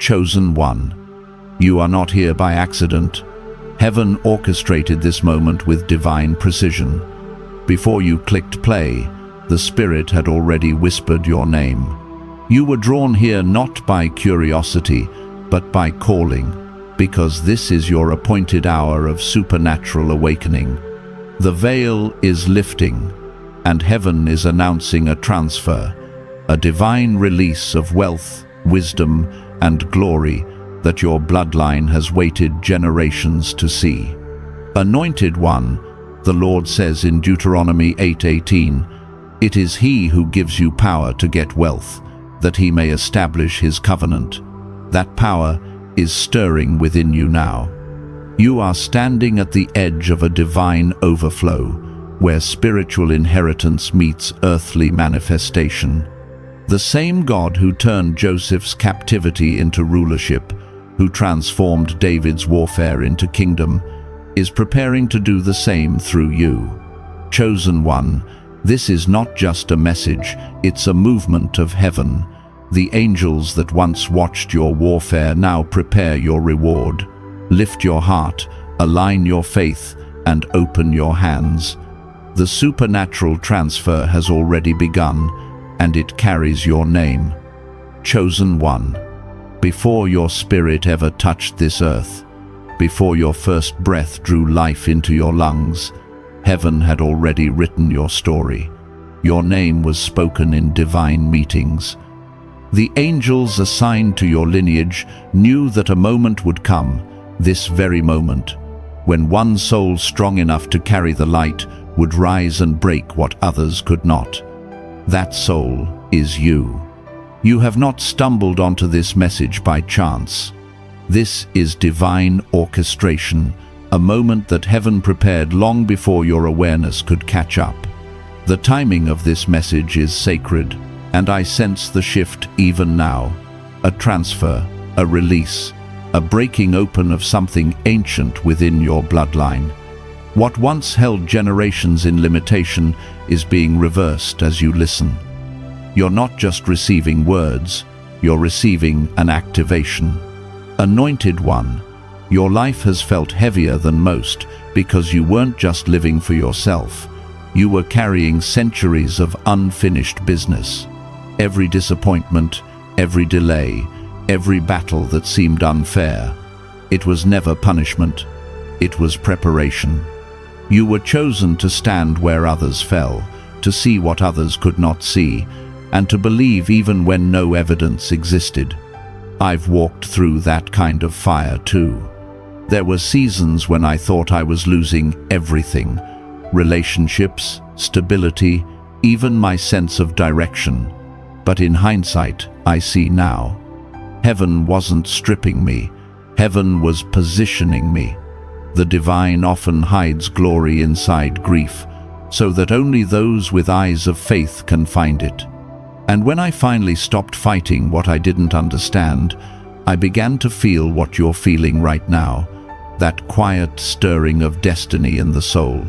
Chosen one, you are not here by accident. Heaven orchestrated this moment with divine precision. Before you clicked play, the Spirit had already whispered your name. You were drawn here not by curiosity, but by calling, because this is your appointed hour of supernatural awakening. The veil is lifting, and heaven is announcing a transfer, a divine release of wealth, wisdom, and glory that your bloodline has waited generations to see. Anointed one, the Lord says in Deuteronomy 8:18, it is He who gives you power to get wealth, that He may establish His covenant. That power is stirring within you now. You are standing at the edge of a divine overflow, where spiritual inheritance meets earthly manifestation. The same God who turned Joseph's captivity into rulership, who transformed David's warfare into kingdom, is preparing to do the same through you. Chosen one, this is not just a message, it's a movement of heaven. The angels that once watched your warfare now prepare your reward. Lift your heart, align your faith, and open your hands. The supernatural transfer has already begun, and it carries your name. Chosen one, before your spirit ever touched this earth, before your first breath drew life into your lungs, heaven had already written your story. Your name was spoken in divine meetings. The angels assigned to your lineage knew that a moment would come, this very moment, when one soul strong enough to carry the light would rise and break what others could not. That soul is you. You have not stumbled onto this message by chance. This is divine orchestration, a moment that heaven prepared long before your awareness could catch up. The timing of this message is sacred, and I sense the shift even now. A transfer, a release, a breaking open of something ancient within your bloodline. What once held generations in limitation is being reversed as you listen. You're not just receiving words, you're receiving an activation. Anointed one, your life has felt heavier than most because you weren't just living for yourself. You were carrying centuries of unfinished business. Every disappointment, every delay, every battle that seemed unfair. It was never punishment, it was preparation. You were chosen to stand where others fell, to see what others could not see, and to believe even when no evidence existed. I've walked through that kind of fire too. There were seasons when I thought I was losing everything: relationships, stability, even my sense of direction. But in hindsight, I see now. Heaven wasn't stripping me. Heaven was positioning me. The divine often hides glory inside grief, so that only those with eyes of faith can find it. And when I finally stopped fighting what I didn't understand, I began to feel what you're feeling right now, that quiet stirring of destiny in the soul.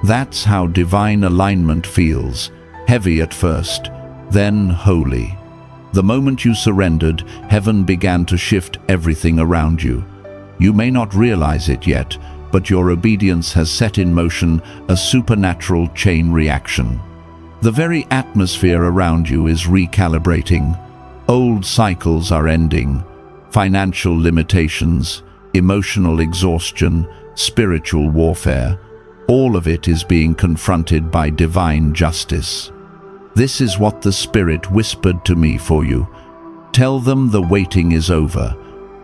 That's how divine alignment feels, heavy at first, then holy. The moment you surrendered, heaven began to shift everything around you. You may not realize it yet, but your obedience has set in motion a supernatural chain reaction. The very atmosphere around you is recalibrating. Old cycles are ending. Financial limitations, emotional exhaustion, spiritual warfare, all of it is being confronted by divine justice. This is what the Spirit whispered to me for you. Tell them the waiting is over.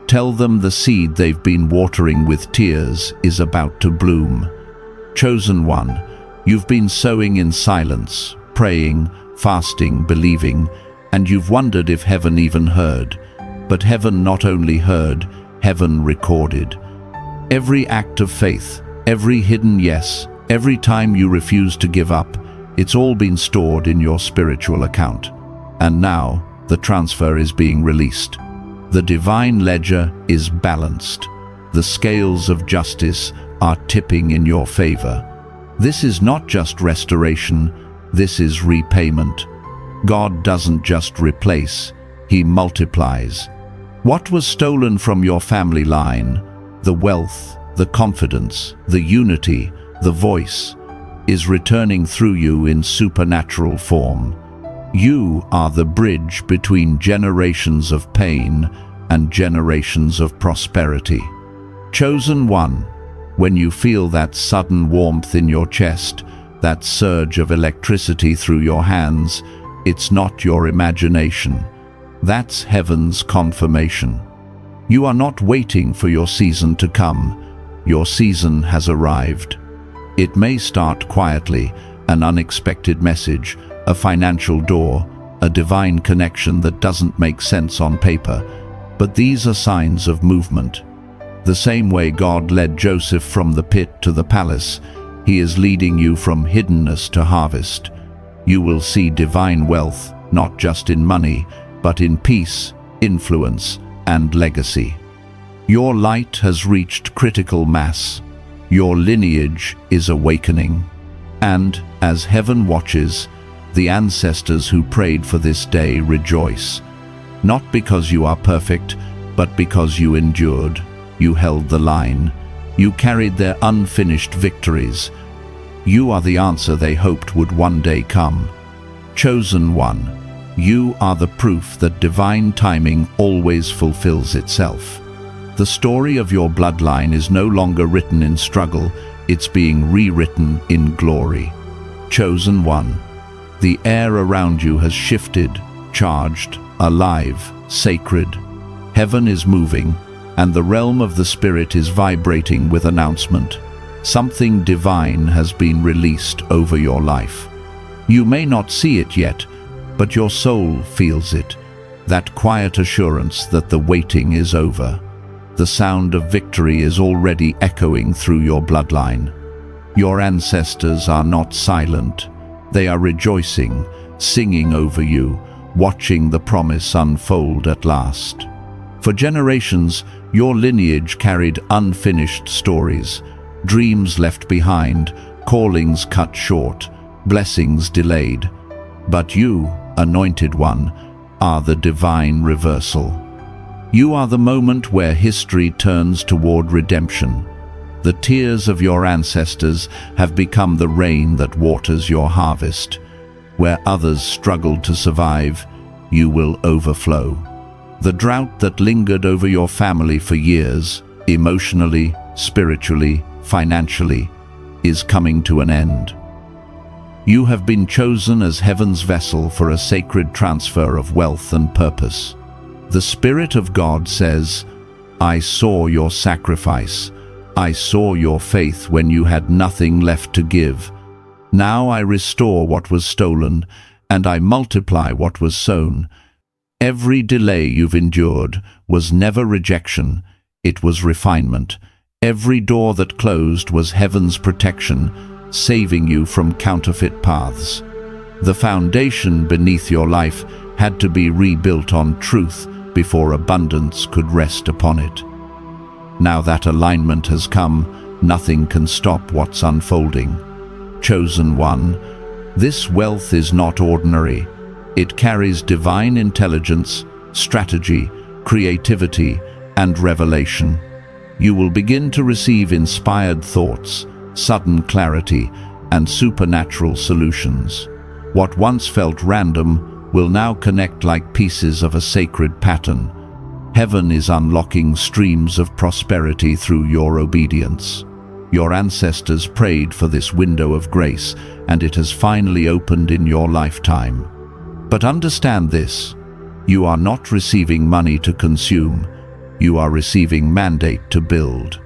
Tell them the seed they've been watering with tears is about to bloom. Chosen one, you've been sowing in silence, praying, fasting, believing, and you've wondered if heaven even heard. But heaven not only heard, heaven recorded. Every act of faith, every hidden yes, every time you refuse to give up, it's all been stored in your spiritual account. And now, the transfer is being released. The divine ledger is balanced. The scales of justice are tipping in your favor. This is not just restoration, this is repayment. God doesn't just replace, He multiplies. What was stolen from your family line, the wealth, the confidence, the unity, the voice, is returning through you in supernatural form. You are the bridge between generations of pain and generations of prosperity. Chosen one, when you feel that sudden warmth in your chest, that surge of electricity through your hands, it's not your imagination. That's heaven's confirmation. You are not waiting for your season to come. Your season has arrived. It may start quietly, an unexpected message, a financial door, a divine connection that doesn't make sense on paper, but these are signs of movement. The same way God led Joseph from the pit to the palace, He is leading you from hiddenness to harvest. You will see divine wealth, not just in money, but in peace, influence, and legacy. Your light has reached critical mass. Your lineage is awakening. And, as heaven watches, the ancestors who prayed for this day rejoice. Not because you are perfect, but because you endured. You held the line. You carried their unfinished victories. You are the answer they hoped would one day come. Chosen one, you are the proof that divine timing always fulfills itself. The story of your bloodline is no longer written in struggle, it's being rewritten in glory. Chosen one, the air around you has shifted, charged, alive, sacred. Heaven is moving, and the realm of the Spirit is vibrating with announcement. Something divine has been released over your life. You may not see it yet, but your soul feels it, that quiet assurance that the waiting is over. The sound of victory is already echoing through your bloodline. Your ancestors are not silent. They are rejoicing, singing over you, watching the promise unfold at last. For generations, your lineage carried unfinished stories, dreams left behind, callings cut short, blessings delayed. But you, Anointed One, are the divine reversal. You are the moment where history turns toward redemption. The tears of your ancestors have become the rain that waters your harvest. Where others struggled to survive, you will overflow. The drought that lingered over your family for years, emotionally, spiritually, financially, is coming to an end. You have been chosen as heaven's vessel for a sacred transfer of wealth and purpose. The Spirit of God says, I saw your sacrifice. I saw your faith when you had nothing left to give. Now I restore what was stolen, and I multiply what was sown. Every delay you've endured was never rejection, it was refinement. Every door that closed was heaven's protection, saving you from counterfeit paths. The foundation beneath your life had to be rebuilt on truth before abundance could rest upon it. Now that alignment has come, nothing can stop what's unfolding. Chosen one, this wealth is not ordinary. It carries divine intelligence, strategy, creativity, and revelation. You will begin to receive inspired thoughts, sudden clarity, and supernatural solutions. What once felt random will now connect like pieces of a sacred pattern. Heaven is unlocking streams of prosperity through your obedience. Your ancestors prayed for this window of grace, and it has finally opened in your lifetime. But understand this, you are not receiving money to consume, you are receiving mandate to build.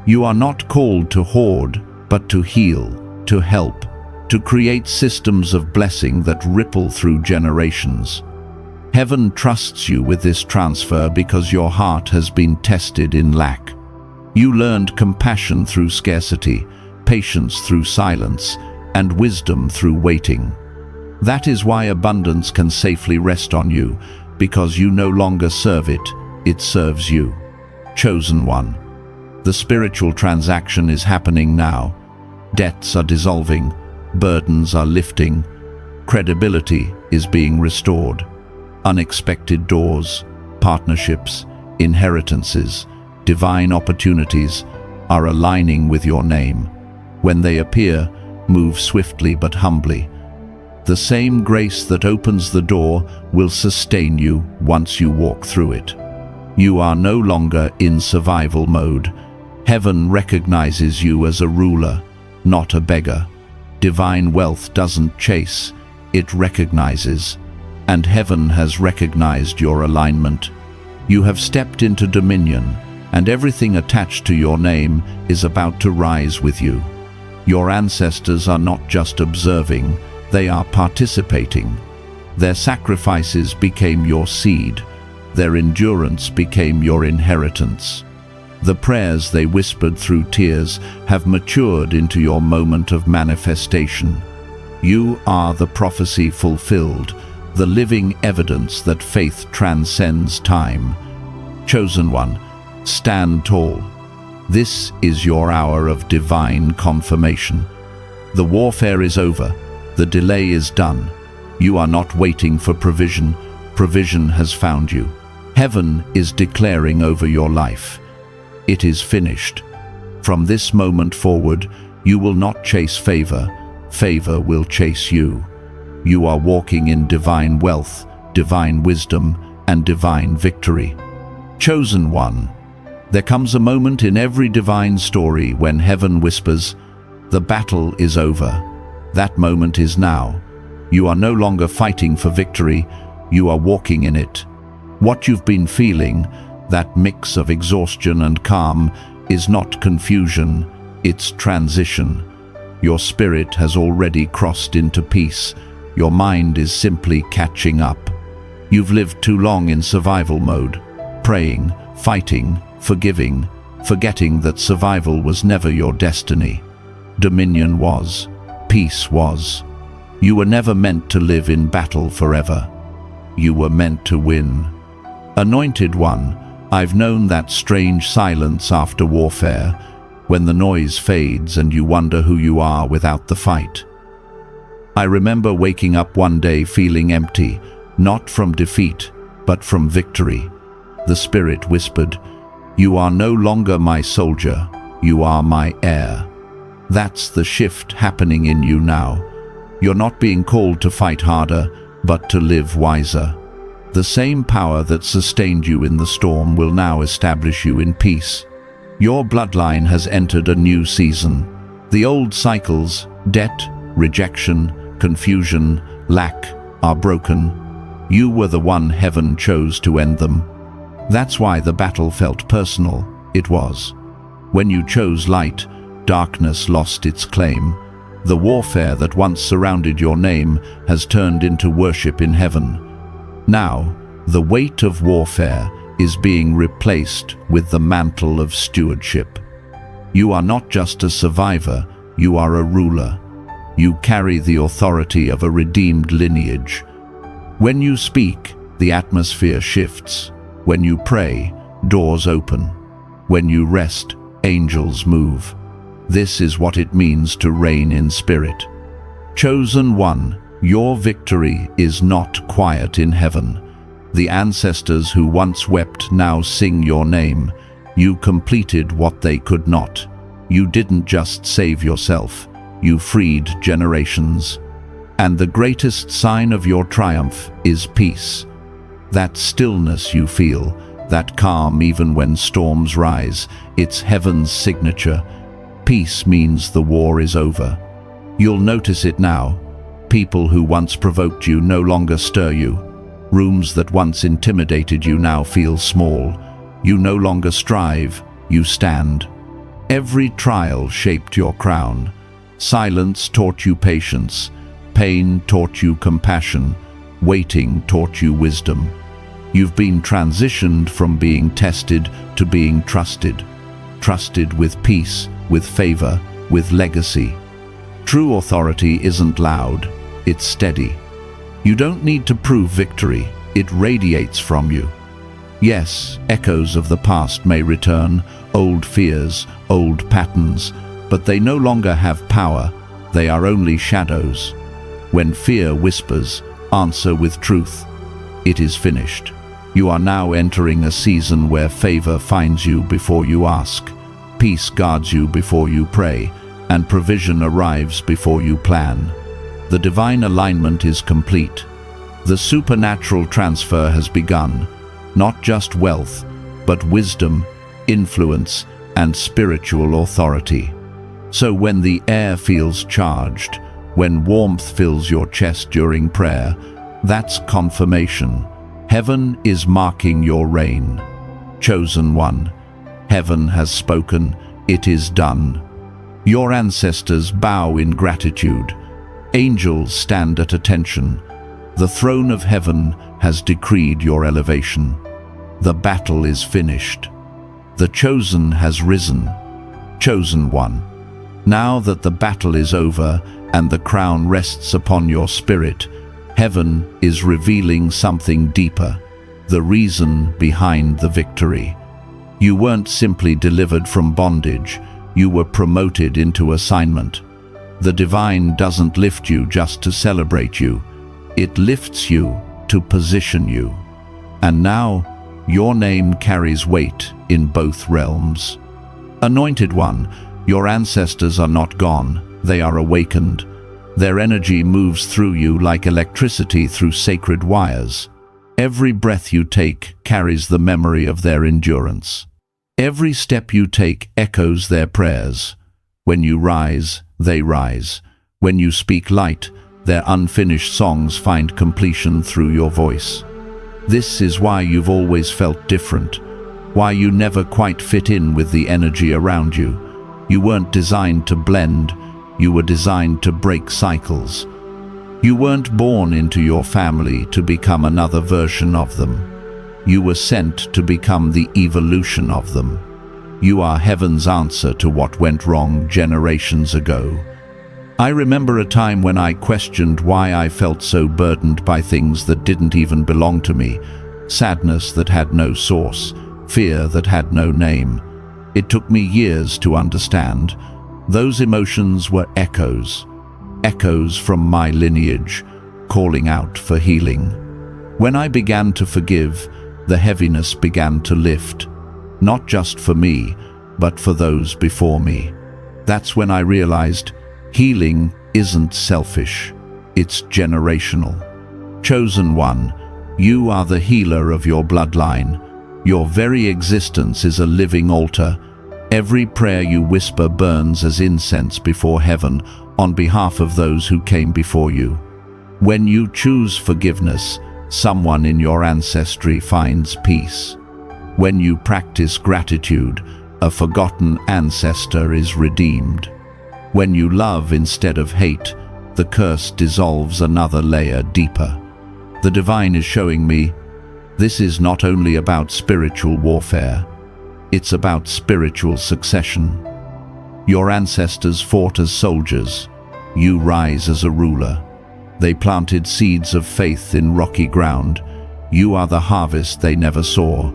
You are not called to hoard, but to heal, to help, to create systems of blessing that ripple through generations. Heaven trusts you with this transfer because your heart has been tested in lack. You learned compassion through scarcity, patience through silence, and wisdom through waiting. That is why abundance can safely rest on you, because you no longer serve it, it serves you. Chosen one. The spiritual transaction is happening now. Debts are dissolving, burdens are lifting, credibility is being restored. Unexpected doors, partnerships, inheritances, divine opportunities are aligning with your name. When they appear, move swiftly but humbly. The same grace that opens the door will sustain you once you walk through it. You are no longer in survival mode. Heaven recognizes you as a ruler, not a beggar. Divine wealth doesn't chase, it recognizes. And heaven has recognized your alignment. You have stepped into dominion, and everything attached to your name is about to rise with you. Your ancestors are not just observing, they are participating. Their sacrifices became your seed. Their endurance became your inheritance. The prayers they whispered through tears have matured into your moment of manifestation. You are the prophecy fulfilled, the living evidence that faith transcends time. Chosen one, stand tall. This is your hour of divine confirmation. The warfare is over. The delay is done. You are not waiting for provision. Provision has found you. Heaven is declaring over your life. It is finished. From this moment forward, you will not chase favor. Favor will chase you. You are walking in divine wealth, divine wisdom, and divine victory. Chosen one. There comes a moment in every divine story when heaven whispers, "The battle is over." That moment is now. You are no longer fighting for victory, you are walking in it. What you've been feeling, that mix of exhaustion and calm, is not confusion, it's transition. Your spirit has already crossed into peace. Your mind is simply catching up. You've lived too long in survival mode, praying, fighting, forgiving, forgetting that survival was never your destiny. Dominion was. Peace was. You were never meant to live in battle forever. You were meant to win. Anointed one, I've known that strange silence after warfare, when the noise fades and you wonder who you are without the fight. I remember waking up one day feeling empty, not from defeat, but from victory. The Spirit whispered, "You are no longer my soldier, you are my heir." That's the shift happening in you now. You're not being called to fight harder, but to live wiser. The same power that sustained you in the storm will now establish you in peace. Your bloodline has entered a new season. The old cycles, debt, rejection, confusion, lack, are broken. You were the one heaven chose to end them. That's why the battle felt personal. It was. When you chose light, darkness lost its claim. The warfare that once surrounded your name has turned into worship in heaven. Now, the weight of warfare is being replaced with the mantle of stewardship. You are not just a survivor, you are a ruler. You carry the authority of a redeemed lineage. When you speak, the atmosphere shifts. When you pray, doors open. When you rest, angels move. This is what it means to reign in spirit. Chosen one, your victory is not quiet in heaven. The ancestors who once wept now sing your name. You completed what they could not. You didn't just save yourself, you freed generations. And the greatest sign of your triumph is peace. That stillness you feel, that calm even when storms rise, it's heaven's signature. Peace means the war is over. You'll notice it now. People who once provoked you no longer stir you. Rooms that once intimidated you now feel small. You no longer strive, you stand. Every trial shaped your crown. Silence taught you patience. Pain taught you compassion. Waiting taught you wisdom. You've been transitioned from being tested to being trusted. Trusted with peace, with favor, with legacy. True authority isn't loud, it's steady. You don't need to prove victory, it radiates from you. Yes, echoes of the past may return, old fears, old patterns, but they no longer have power, they are only shadows. When fear whispers, answer with truth. It is finished. You are now entering a season where favor finds you before you ask, peace guards you before you pray, and provision arrives before you plan. The divine alignment is complete. The supernatural transfer has begun, not just wealth, but wisdom, influence, and spiritual authority. So when the air feels charged, when warmth fills your chest during prayer, that's confirmation. Heaven is marking your reign. Chosen one, heaven has spoken, it is done. Your ancestors bow in gratitude. Angels stand at attention. The throne of heaven has decreed your elevation. The battle is finished. The chosen has risen. Chosen one, now that the battle is over and the crown rests upon your spirit, heaven is revealing something deeper, the reason behind the victory. You weren't simply delivered from bondage, you were promoted into assignment. The divine doesn't lift you just to celebrate you, it lifts you to position you. And now, your name carries weight in both realms. Anointed one, your ancestors are not gone, they are awakened. Their energy moves through you like electricity through sacred wires. Every breath you take carries the memory of their endurance. Every step you take echoes their prayers. When you rise, they rise. When you speak light, their unfinished songs find completion through your voice. This is why you've always felt different, why you never quite fit in with the energy around you. You weren't designed to blend, you were designed to break cycles. You weren't born into your family to become another version of them. You were sent to become the evolution of them. You are heaven's answer to what went wrong generations ago. I remember a time when I questioned why I felt so burdened by things that didn't even belong to me, sadness that had no source, fear that had no name. It took me years to understand. Those emotions were echoes from my lineage, calling out for healing. When I began to forgive, the heaviness began to lift, not just for me, but for those before me. That's when I realized healing isn't selfish, it's generational. Chosen one, you are the healer of your bloodline. Your very existence is a living altar. Every prayer you whisper burns as incense before heaven on behalf of those who came before you. When you choose forgiveness, someone in your ancestry finds peace. When you practice gratitude, a forgotten ancestor is redeemed. When you love instead of hate, the curse dissolves another layer deeper. The divine is showing me, this is not only about spiritual warfare, it's about spiritual succession. Your ancestors fought as soldiers, you rise as a ruler. They planted seeds of faith in rocky ground, you are the harvest they never saw.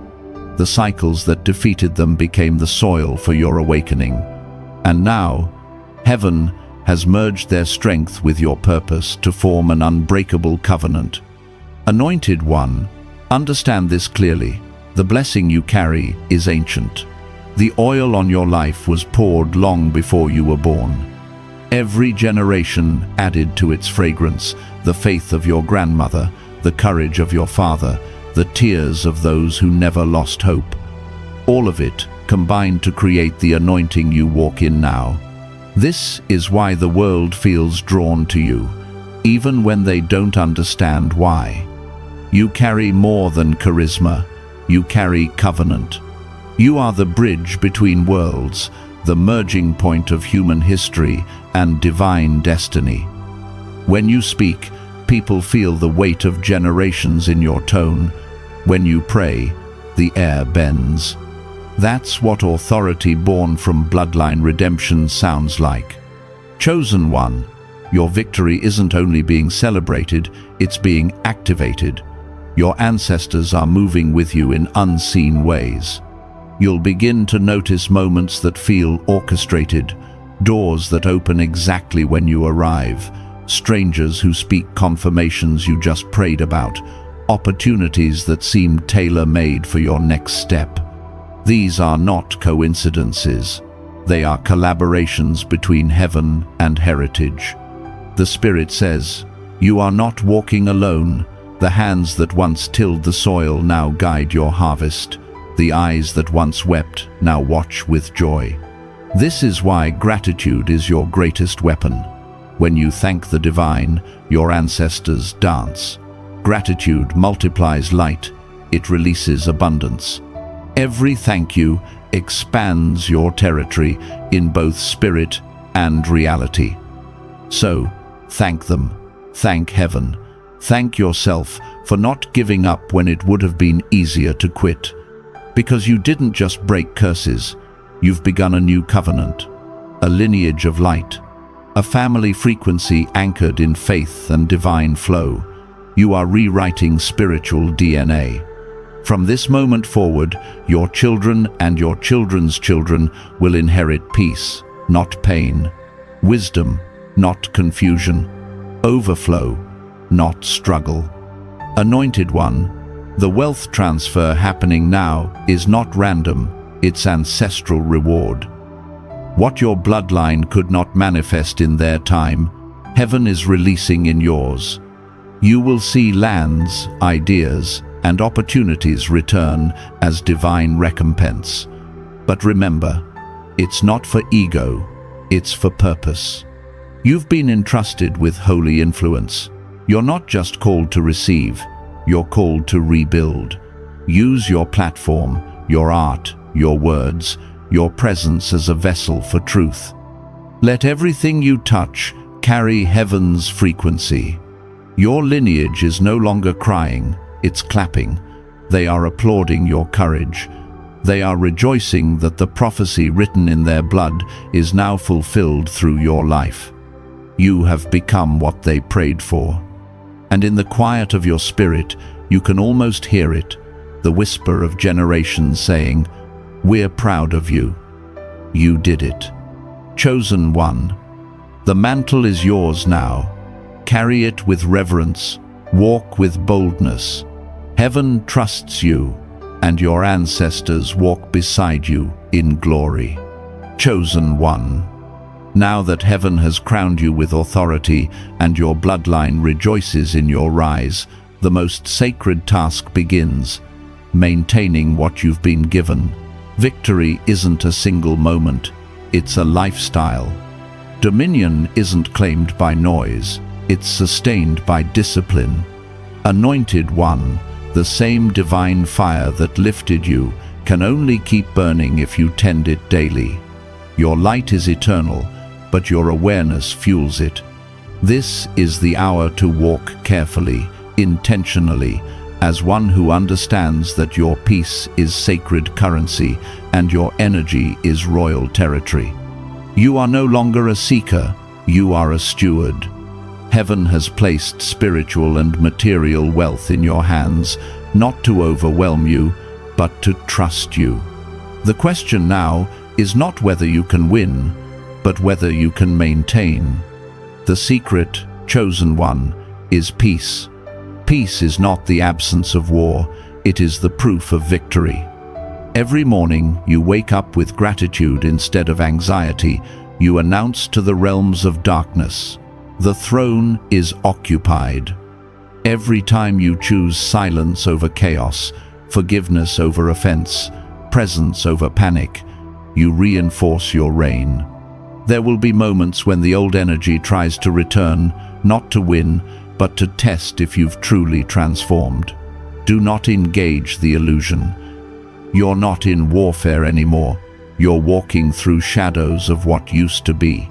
The cycles that defeated them became the soil for your awakening. And now, heaven has merged their strength with your purpose to form an unbreakable covenant. Anointed one, understand this clearly. The blessing you carry is ancient. The oil on your life was poured long before you were born. Every generation added to its fragrance the faith of your grandmother, the courage of your father, the tears of those who never lost hope. All of it combined to create the anointing you walk in now. This is why the world feels drawn to you, even when they don't understand why. You carry more than charisma, you carry covenant. You are the bridge between worlds, the merging point of human history and divine destiny. When you speak, people feel the weight of generations in your tone. When you pray, the air bends. That's what authority born from bloodline redemption sounds like. Chosen one, your victory isn't only being celebrated, it's being activated. Your ancestors are moving with you in unseen ways. You'll begin to notice moments that feel orchestrated, doors that open exactly when you arrive, strangers who speak confirmations you just prayed about, opportunities that seem tailor-made for your next step. These are not coincidences. They are collaborations between heaven and heritage. The Spirit says, "You are not walking alone. The hands that once tilled the soil now guide your harvest. The eyes that once wept now watch with joy." This is why gratitude is your greatest weapon. When you thank the divine, your ancestors dance. Gratitude multiplies light. It releases abundance. Every thank you expands your territory in both spirit and reality. So, thank them. Thank heaven. Thank yourself for not giving up when it would have been easier to quit. Because you didn't just break curses, you've begun a new covenant, a lineage of light, a family frequency anchored in faith and divine flow. You are rewriting spiritual DNA. From this moment forward, your children and your children's children will inherit peace, not pain, wisdom, not confusion, overflow, not struggle. Anointed One, the wealth transfer happening now is not random, it's ancestral reward. What your bloodline could not manifest in their time, heaven is releasing in yours. You will see lands, ideas, and opportunities return as divine recompense. But remember, it's not for ego, it's for purpose. You've been entrusted with holy influence. You're not just called to receive, you're called to rebuild. Use your platform, your art, your words, your presence as a vessel for truth. Let everything you touch carry heaven's frequency. Your lineage is no longer crying, it's clapping. They are applauding your courage. They are rejoicing that the prophecy written in their blood is now fulfilled through your life. You have become what they prayed for. And in the quiet of your spirit, you can almost hear it, the whisper of generations saying, "We're proud of you. You did it. Chosen One, the mantle is yours now. Carry it with reverence, walk with boldness. Heaven trusts you, and your ancestors walk beside you in glory." Chosen One, now that heaven has crowned you with authority and your bloodline rejoices in your rise, the most sacred task begins, maintaining what you've been given. Victory isn't a single moment, it's a lifestyle. Dominion isn't claimed by noise, it's sustained by discipline. Anointed One, the same divine fire that lifted you can only keep burning if you tend it daily. Your light is eternal, but your awareness fuels it. This is the hour to walk carefully, intentionally, as one who understands that your peace is sacred currency and your energy is royal territory. You are no longer a seeker, you are a steward. Heaven has placed spiritual and material wealth in your hands, not to overwhelm you, but to trust you. The question now is not whether you can win, but whether you can maintain. The secret, chosen one, is peace. Peace is not the absence of war, it is the proof of victory. Every morning you wake up with gratitude instead of anxiety. You announce to the realms of darkness, the throne is occupied. Every time you choose silence over chaos, forgiveness over offense, presence over panic, you reinforce your reign. There will be moments when the old energy tries to return, not to win, but to test if you've truly transformed. Do not engage the illusion. You're not in warfare anymore. You're walking through shadows of what used to be.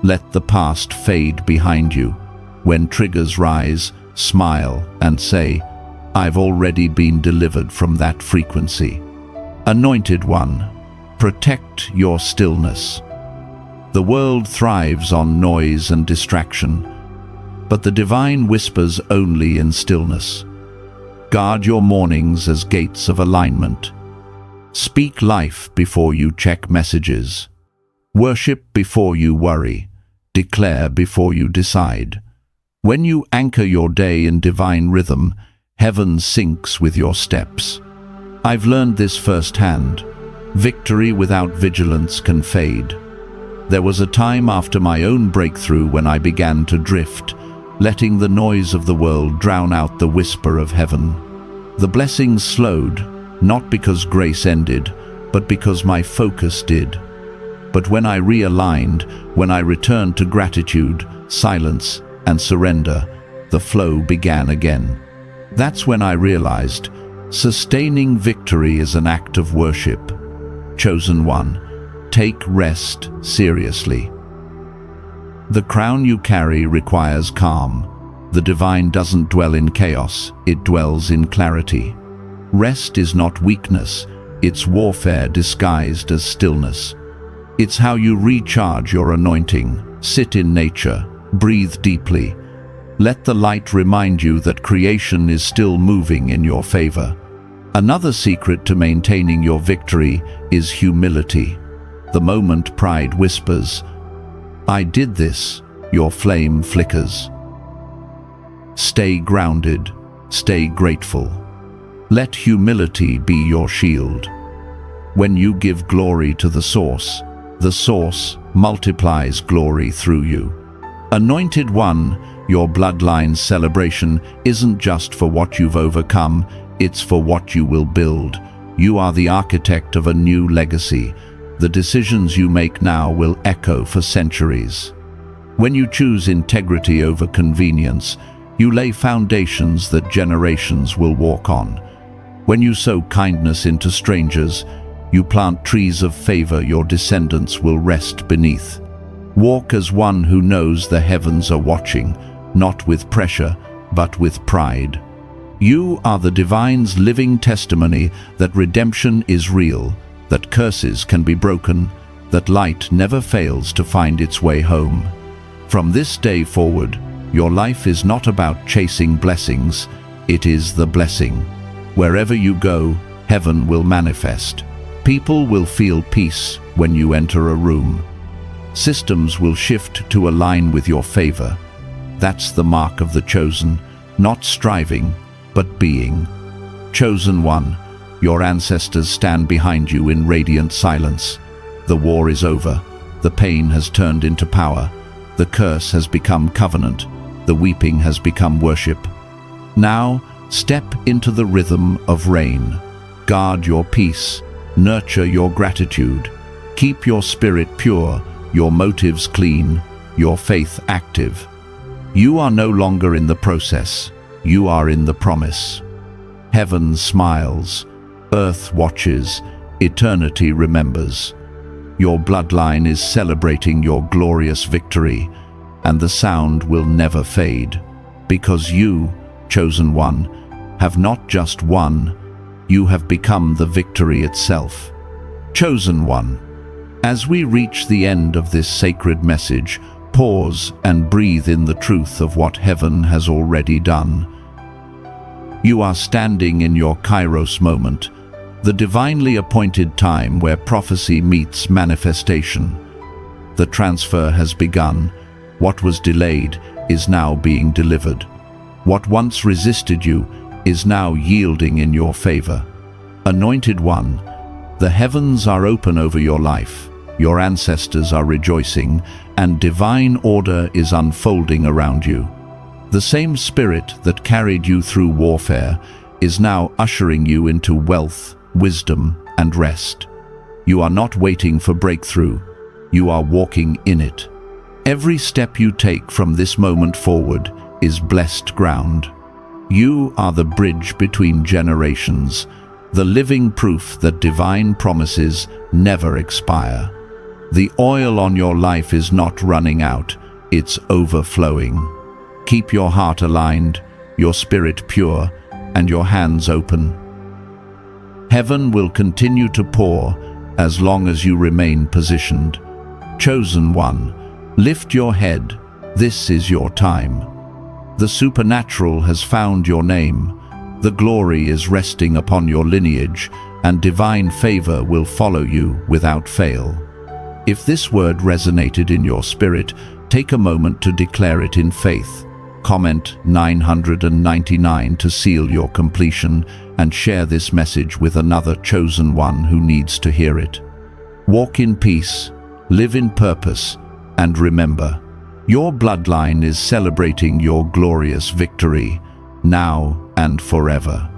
Let the past fade behind you. When triggers rise, smile and say, "I've already been delivered from that frequency." Anointed One, protect your stillness. The world thrives on noise and distraction, but the divine whispers only in stillness. Guard your mornings as gates of alignment. Speak life before you check messages. Worship before you worry. Declare before you decide. When you anchor your day in divine rhythm, Heaven syncs with your steps. I've learned this firsthand. Victory without vigilance can fade. There was a time after my own breakthrough when I began to drift, letting the noise of the world drown out the whisper of heaven. The blessings slowed, not because grace ended, but because my focus did. But when I realigned, when I returned to gratitude, silence, and surrender, the flow began again. That's when I realized, sustaining victory is an act of worship. Chosen one, take rest seriously. The crown you carry requires calm. The divine doesn't dwell in chaos, it dwells in clarity. Rest is not weakness, it's warfare disguised as stillness. It's how you recharge your anointing. Sit in nature, breathe deeply. Let the light remind you that creation is still moving in your favor. Another secret to maintaining your victory is humility. The moment pride whispers, "I did this," your flame flickers. Stay grounded, stay grateful. Let humility be your shield. When you give glory to the source multiplies glory through you. Anointed One, your bloodline celebration isn't just for what you've overcome, it's for what you will build. You are the architect of a new legacy. The decisions you make now will echo for centuries. When you choose integrity over convenience, you lay foundations that generations will walk on. When you sow kindness into strangers, you plant trees of favor your descendants will rest beneath. Walk as one who knows the heavens are watching, not with pressure, but with pride. You are the divine's living testimony that redemption is real, that curses can be broken, that light never fails to find its way home. From this day forward, your life is not about chasing blessings, it is the blessing. Wherever you go, heaven will manifest. People will feel peace when you enter a room. Systems will shift to align with your favor. That's the mark of the chosen, not striving, but being. Chosen one, your ancestors stand behind you in radiant silence. The war is over. The pain has turned into power. The curse has become covenant. The weeping has become worship. Now, step into the rhythm of reign. Guard your peace. Nurture your gratitude. Keep your spirit pure, your motives clean, your faith active. You are no longer in the process. You are in the promise. Heaven smiles. Earth watches. Eternity remembers. Your bloodline is celebrating your glorious victory, and the sound will never fade. Because you, chosen one, have not just won, you have become the victory itself. Chosen one, as we reach the end of this sacred message, pause and breathe in the truth of what heaven has already done. You are standing in your Kairos moment, the divinely appointed time where prophecy meets manifestation. The transfer has begun. What was delayed is now being delivered. What once resisted you is now yielding in your favor. Anointed one, the heavens are open over your life. Your ancestors are rejoicing, and divine order is unfolding around you. The same spirit that carried you through warfare is now ushering you into wealth, wisdom, and rest. You are not waiting for breakthrough. You are walking in it. Every step you take from this moment forward is blessed ground. You are the bridge between generations, the living proof that divine promises never expire. The oil on your life is not running out, it's overflowing. Keep your heart aligned, your spirit pure, and your hands open. Heaven will continue to pour as long as you remain positioned. Chosen one, lift your head, this is your time. The supernatural has found your name. The glory is resting upon your lineage, and divine favor will follow you without fail. If this word resonated in your spirit, take a moment to declare it in faith. Comment 999 to seal your completion and share this message with another chosen one who needs to hear it. Walk in peace, live in purpose, and remember, your bloodline is celebrating your glorious victory, now and forever.